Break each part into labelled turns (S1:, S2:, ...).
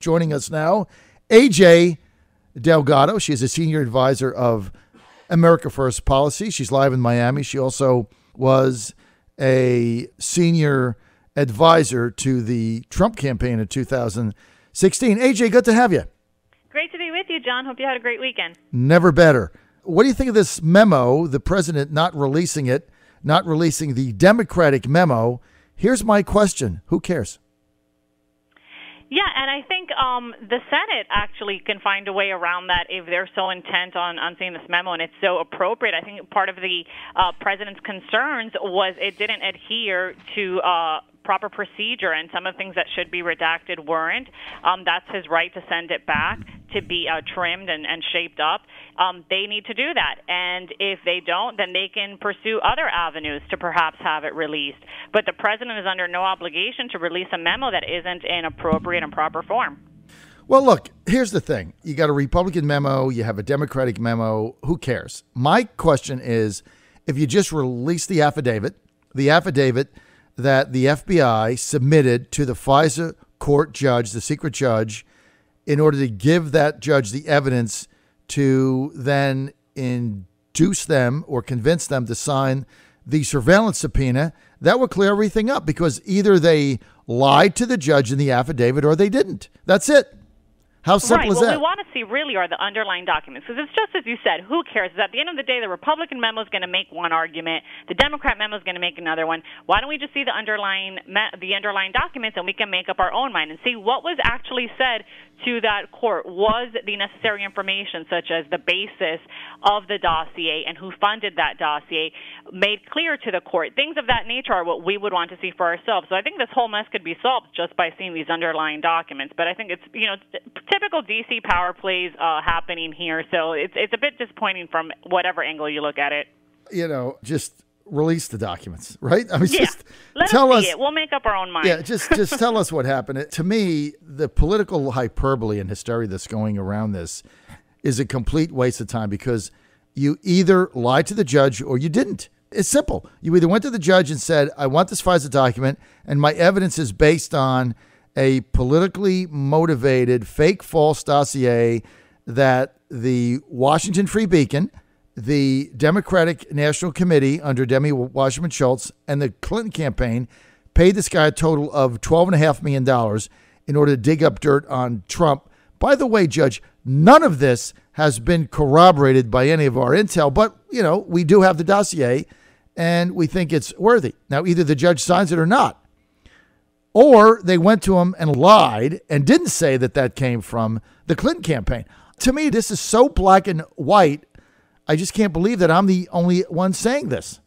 S1: Joining us now, AJ Delgado. She's a senior advisor of America First Policy. She's live in Miami. She also was a senior advisor to the Trump campaign in 2016. AJ, good to have you.
S2: Great to be with you, John. Hope you had a great weekend.
S1: Never better. What do you think of this memo, the president not releasing it, not releasing the Democratic memo? Here's my question. Who cares?
S2: Yeah, and I think the Senate actually can find a way around that if they're so intent on seeing this memo, and it's so appropriate. I think part of the president's concerns was it didn't adhere to proper procedure, and some of the things that should be redacted weren't. That's his right to send it back to be trimmed and shaped up. They need to do that, and if they don't, then they can pursue other avenues to perhaps have it released. But the president is under no obligation to release a memo that isn't in appropriate and proper form.
S1: Well, look, here's the thing. You got a Republican memo, you have a Democratic memo. Who cares? My question is, if you just release the affidavit that the FBI submitted to the FISA court judge, the secret judge, in order to give that judge the evidence to then induce them or convince them to sign the surveillance subpoena, that would clear everything up, because either they lied to the judge in the affidavit or they didn't. That's it. How simple is that?
S2: What we want to see really are the underlying documents, because it's just as you said, who cares? At the end of the day, the Republican memo is going to make one argument, the Democrat memo is going to make another one. Why don't we just see the underlying documents, and we can make up our own mind and see what was actually said to that court? Was the necessary information, such as the basis of the dossier and who funded that dossier, made clear to the court? Things of that nature are what we would want to see for ourselves. So I think this whole mess could be solved just by seeing these underlying documents. But I think it's, typical D.C. power plays happening here. So it's a bit disappointing from whatever angle you look at it.
S1: Just release the documents, right? I mean,
S2: yeah.
S1: just
S2: let
S1: tell
S2: us
S1: us.
S2: see it. We'll make up our own mind.
S1: Yeah, just tell us what happened. To me, the political hyperbole and hysteria that's going around this is a complete waste of time, because you either lied to the judge or you didn't. It's simple. You either went to the judge and said, I want this FISA document, and my evidence is based on a politically motivated fake false dossier that the Washington Free Beacon, the Democratic National Committee under Demi Wasserman Schultz, and the Clinton campaign paid this guy a total of $12.5 million in order to dig up dirt on Trump. By the way, Judge, none of this has been corroborated by any of our intel, but, we do have the dossier and we think it's worthy. Now, either the judge signs it or not. Or they went to him and lied and didn't say that came from the Clinton campaign. To me, this is so black and white. I just can't believe that I'm the only one saying this.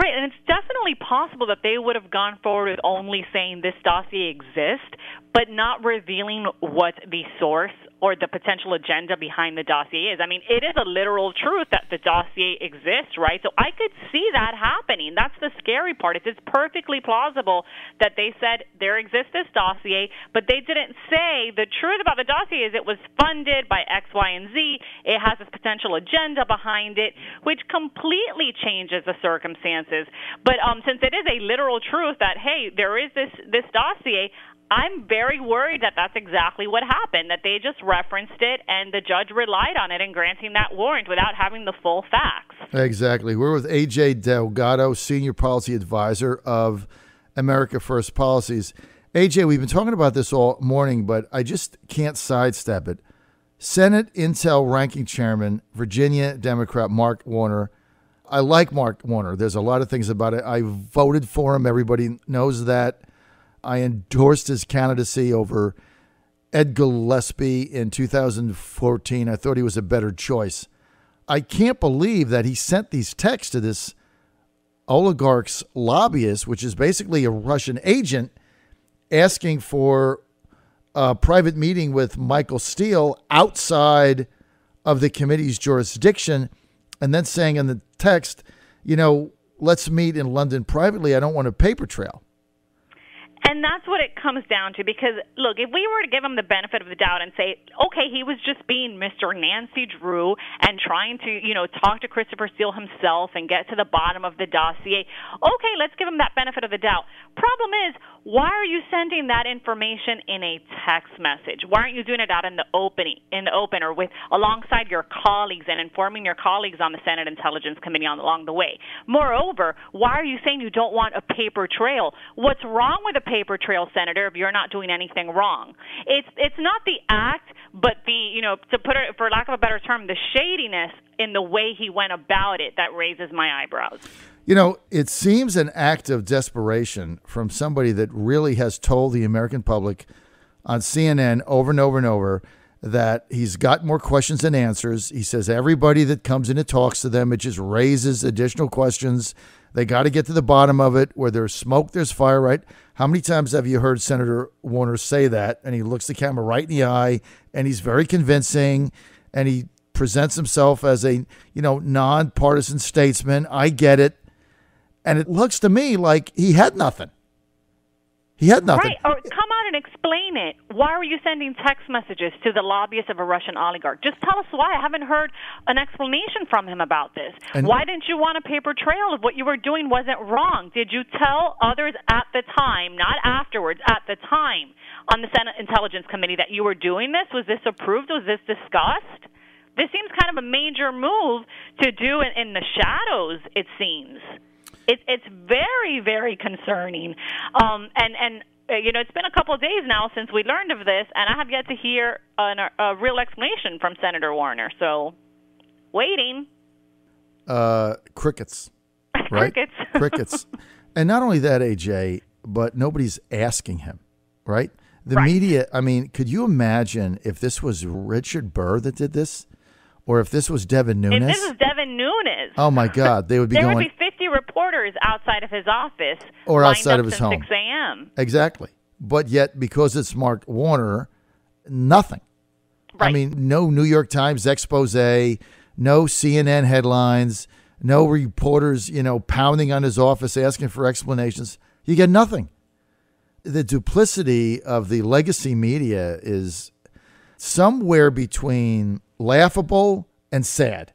S2: Right, and it's definitely possible that they would have gone forward with only saying this dossier exists, but not revealing what the source or the potential agenda behind the dossier is. I mean, it is a literal truth that the dossier exists, right? So I could see that happening. That's the scary part. It's perfectly plausible that they said there exists this dossier, but they didn't say the truth about the dossier is it was funded by X, Y, and Z. It has this potential agenda behind it, which completely changes the circumstances. But since it is a literal truth that, hey, there is this dossier, I'm very worried that that's exactly what happened, that they just referenced it and the judge relied on it in granting that warrant without having the full facts.
S1: Exactly. We're with AJ Delgado, Senior Policy Advisor of America First Policies. AJ, we've been talking about this all morning, but I just can't sidestep it. Senate Intel Ranking Chairman, Virginia Democrat Mark Warner. I like Mark Warner. There's a lot of things about it. I voted for him. Everybody knows that. I endorsed his candidacy over Ed Gillespie in 2014. I thought he was a better choice. I can't believe that he sent these texts to this oligarch's lobbyist, which is basically a Russian agent, asking for a private meeting with Michael Steele outside of the committee's jurisdiction, and then saying in the text, let's meet in London privately. I don't want a paper trail.
S2: And that's what it comes down to, because, look, if we were to give him the benefit of the doubt and say, okay, he was just being Mr. Nancy Drew and trying to, talk to Christopher Steele himself and get to the bottom of the dossier, okay, let's give him that benefit of the doubt. Problem is, why are you sending that information in a text message? Why aren't you doing it out in the open or alongside your colleagues and informing your colleagues on the Senate Intelligence Committee along the way? Moreover, why are you saying you don't want a paper trail? What's wrong with a paper trail, Senator, if you're not doing anything wrong? It's not the act, but to put it, for lack of a better term, the shadiness in the way he went about it that raises my eyebrows.
S1: It seems an act of desperation from somebody that really has told the American public on CNN over and over and over that he's got more questions than answers. He says everybody that comes in and talks to them, it just raises additional questions. They got to get to the bottom of it. Where there's smoke, there's fire, right? How many times have you heard Senator Warner say that? And he looks the camera right in the eye, and he's very convincing, and he presents himself as a, nonpartisan statesman. I get it. And it looks to me like he had nothing. He had nothing.
S2: Right, or come out and explain it. Why were you sending text messages to the lobbyists of a Russian oligarch? Just tell us why. I haven't heard an explanation from him about this. And why didn't you want a paper trail if what you were doing wasn't wrong? Did you tell others at the time, not afterwards, at the time on the Senate Intelligence Committee that you were doing this? Was this approved? Was this discussed? This seems kind of a major move to do in the shadows, it seems. It's very, very concerning. It's been a couple of days now since we learned of this, and I have yet to hear a real explanation from Senator Warner. So, waiting.
S1: Crickets. Right? Crickets. And not only that, AJ, but nobody's asking him, right? The media, could you imagine if this was Richard Burr that did this? Or if this was Devin Nunes?
S2: If this was Devin Nunes.
S1: Oh, my God. They would be
S2: there
S1: going...
S2: would be 50 reporters outside of his office.
S1: Or outside of his home.
S2: 6 a.m.
S1: Exactly. But yet, because it's Mark Warner, nothing.
S2: Right.
S1: No New York Times expose, no CNN headlines, no reporters, pounding on his office asking for explanations. You get nothing. The duplicity of the legacy media is somewhere between laughable and sad.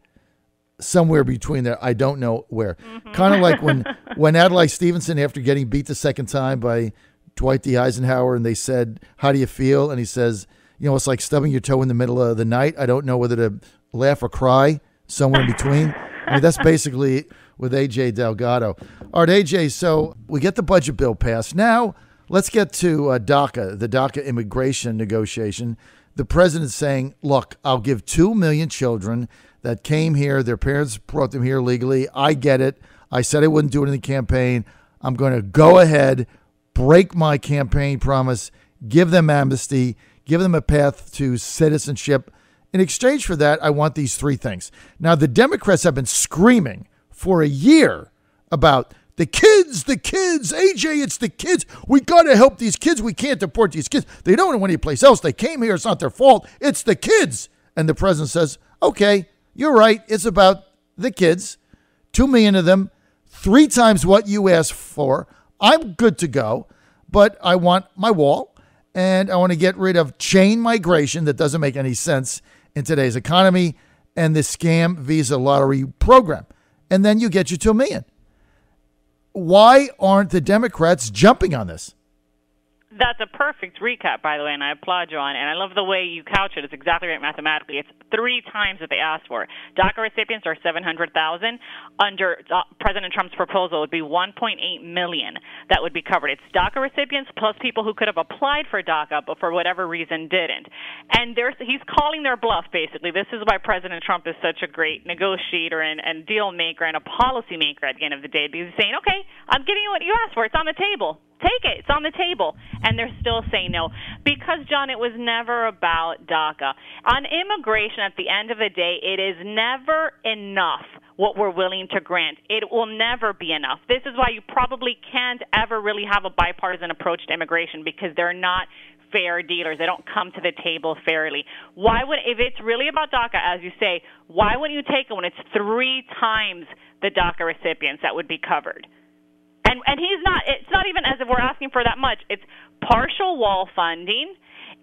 S1: Somewhere between there, I don't know where. Mm-hmm. Kind of like when Adlai Stevenson, after getting beat the second time by Dwight D. Eisenhower, and they said, "How do you feel?" And he says, it's like stubbing your toe in the middle of the night. I don't know whether to laugh or cry. Somewhere in between. That's basically with AJ Delgado. All right, AJ, so we get the budget bill passed. Now, let's get to DACA, the DACA immigration negotiation. The president's saying, look, I'll give 2 million children that came here. Their parents brought them here legally. I get it. I said I wouldn't do it in the campaign. I'm going to go ahead, break my campaign promise, give them amnesty, give them a path to citizenship. In exchange for that, I want these three things. Now, the Democrats have been screaming for a year about the kids, AJ, it's the kids. We got to help these kids. We can't deport these kids. They don't know any place else. They came here. It's not their fault. It's the kids. And the president says, okay, you're right. It's about the kids. 2 million of them, 3 times what you asked for. I'm good to go, but I want my wall, and I want to get rid of chain migration that doesn't make any sense in today's economy and the scam visa lottery program. And then you get your 2 million. Why aren't the Democrats jumping on this?
S2: That's a perfect recap, by the way, and I applaud you on it. And I love the way you couch it. It's exactly right mathematically. It's 3 times what they asked for. DACA recipients are 700,000. Under President Trump's proposal, it would be 1.8 million that would be covered. It's DACA recipients plus people who could have applied for DACA but for whatever reason didn't. And he's calling their bluff, basically. This is why President Trump is such a great negotiator and deal maker and a policy maker at the end of the day. Because he's saying, okay, I'm giving you what you asked for. It's on the table. Take it. It's on the table. And they're still saying no. Because, John, it was never about DACA. On immigration, at the end of the day, it is never enough what we're willing to grant. It will never be enough. This is why you probably can't ever really have a bipartisan approach to immigration, because they're not fair dealers. They don't come to the table fairly. If it's really about DACA, as you say, why wouldn't you take it when it's 3 times the DACA recipients that would be covered? And he's not, it's not even as if we're asking for that much. It's partial wall funding,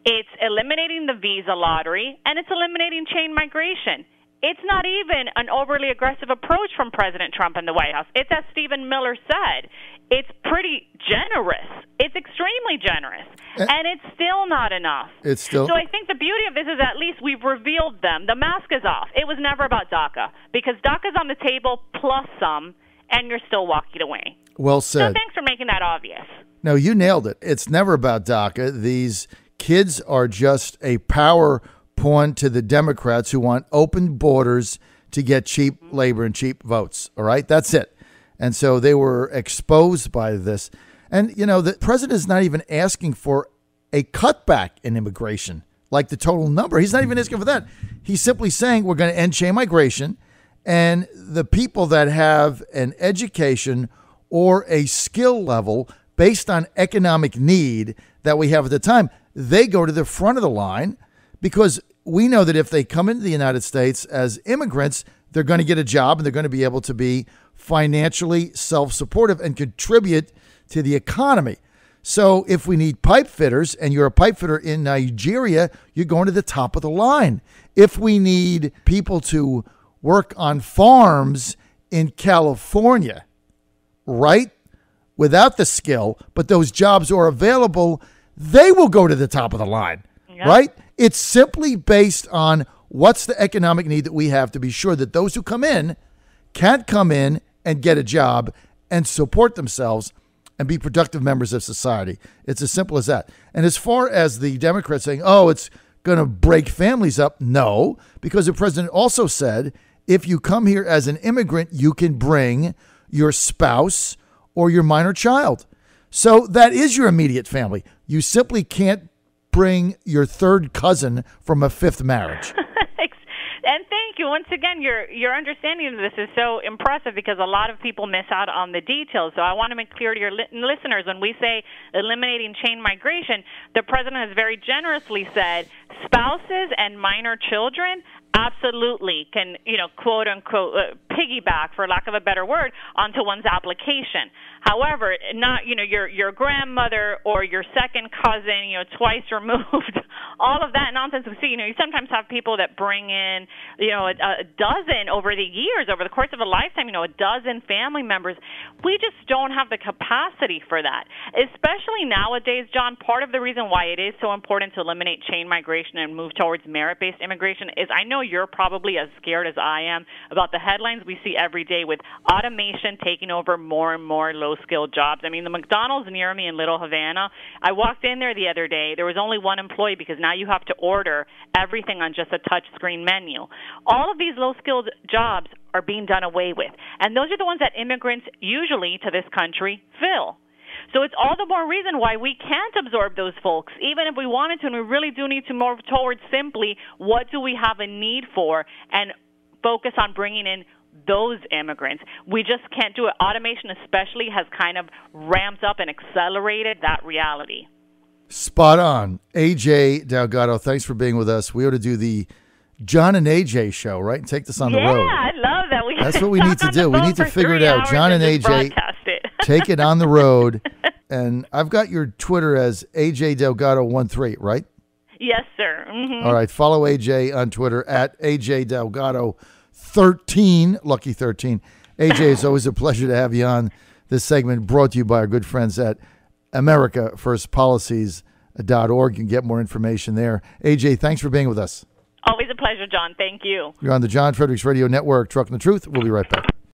S2: it's eliminating the visa lottery, and it's eliminating chain migration. It's not even an overly aggressive approach from President Trump in the White House. It's as Stephen Miller said. It's pretty generous. It's extremely generous. And it's still not enough.
S1: It's still.
S2: So I think the beauty of this is at least we've revealed them. The mask is off. It was never about DACA because DACA's on the table plus some, and you're still walking away.
S1: Well said.
S2: So thanks for making that obvious.
S1: No, you nailed it. It's never about DACA. These kids are just a power pawn to the Democrats who want open borders to get cheap labor and cheap votes. All right? That's it. And so they were exposed by this. And, you know, the president is not even asking for a cutback in immigration, like the total number. He's not even asking for that. He's simply saying we're going to end chain migration, and the people that have an education or a skill level based on economic need that we have at the time, they go to the front of the line because we know that if they come into the United States as immigrants, they're going to get a job and they're going to be able to be financially self-supportive and contribute to the economy. So if we need pipe fitters and you're a pipe fitter in Nigeria, you're going to the top of the line. If we need people to work on farms in California, right, without the skill, but those jobs are available, they will go to the top of the line, right? It's simply based on what's the economic need that we have to be sure that those who come in can't come in and get a job and support themselves and be productive members of society. It's as simple as that. And as far as the Democrats saying, oh, it's going to break families up, no, because the president also said, if you come here as an immigrant, you can bring your spouse or your minor child. So that is your immediate family. You simply can't bring your third cousin from a fifth marriage.
S2: And thank you. Once again, your understanding of this is so impressive because a lot of people miss out on the details. So I want to make clear to your listeners, when we say eliminating chain migration, the president has very generously said spouses and minor children absolutely can, quote unquote, piggyback, for lack of a better word, onto one's application. However, not, your grandmother or your second cousin, twice removed, all of that nonsense. We see, you sometimes have people that bring in, a dozen over the years, over the course of a lifetime, a dozen family members. We just don't have the capacity for that, especially nowadays, John. Part of the reason why it is so important to eliminate chain migration and move towards merit-based immigration is I know you're probably as scared as I am about the headlines we see every day with automation taking over more and more low-skilled jobs. I mean, the McDonald's near me in Little Havana, I walked in there the other day. There was only one employee because now you have to order everything on just a touch-screen menu. All of these low-skilled jobs are being done away with, and those are the ones that immigrants usually to this country fill. So it's all the more reason why we can't absorb those folks, even if we wanted to, and we really do need to move towards simply what do we have a need for and focus on bringing in those immigrants. We just can't do it. Automation especially has kind of ramped up and accelerated that reality.
S1: Spot on. AJ Delgado, thanks for being with us. We ought to do the John and AJ show, right? And take this on the road.
S2: Yeah, I love that.
S1: That's what we need to do. We need to figure it out. John and AJ, take it on the road. And I've got your Twitter as AJ Delgado13, right?
S2: Yes, sir. Mm-hmm.
S1: All right. Follow AJ on Twitter at AJ Delgado13, lucky 13. AJ, it's always a pleasure to have you on this segment, brought to you by our good friends at AmericaFirstPolicies.org. You can get more information there. AJ, thanks for being with us.
S2: Always a pleasure, John. Thank you.
S1: You're on the John Fredericks Radio Network, Trucking the Truth. We'll be right back.